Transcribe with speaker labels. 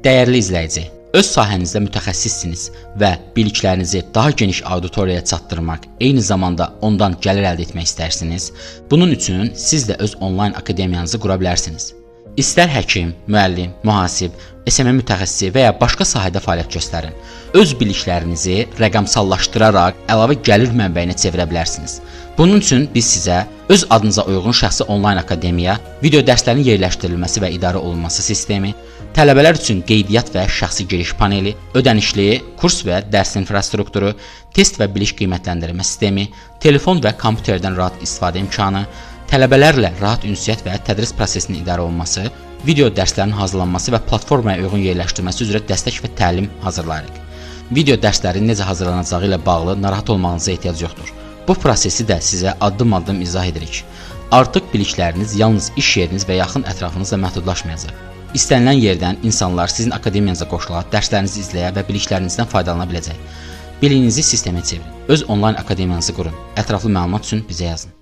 Speaker 1: Dəyərli izləyici, öz sahənizdə mütəxəssissiniz və biliklərinizi daha geniş auditoriyaya çatdırmaq, eyni zamanda ondan gəlir əldə etmək istərsiniz. Bunun üçün siz də öz onlayn akademiyanızı qura bilərsiniz. İstər həkim, müəllim, mühasib, SMM mütəxəssisi və ya başqa sahədə fəaliyyət göstərin. Öz biliklərinizi rəqəmsallaşdıraraq əlavə gəlir mənbəyinə çevirə bilərsiniz. Bunun üçün biz sizə öz adınıza uyğun şəxsi onlayn akademiya, video dərslərin yerləşdirilməsi və idarə olunması sistemi, tələbələr üçün qeydiyyat və şəxsi giriş paneli, ödənişli kurs və dərs infrastrukturu, test və bilik qiymətləndirmə sistemi, telefon və kompüterdən rahat istifadə imkanı, tələbələrlə rahat ünsiyyət və tədris prosesinin idarə olunması, video dərslərin hazırlanması və platformaya uyğun yerləşdirilməsi üzrə dəstək və təlim hazırlayırıq. Video dərslərin necə hazırlanacağı ilə bağlı narahat olmağınıza ehtiyac yoxdur. Bu prosesi də sizə addım-addım izah edirik. Artıq bilikləriniz yalnız iş yeriniz və yaxın ətrafınızla məhdudlaşmayacaq. İstənilən yerdən insanlar sizin akademiyanıza qoşula, dərslərinizi izləyə və biliklərinizdən faydalana biləcək. Biliyinizi sistemə çevirin. Öz onlayn akademiyanızı qurun. Ətraflı məlumat üçün bizə yazın.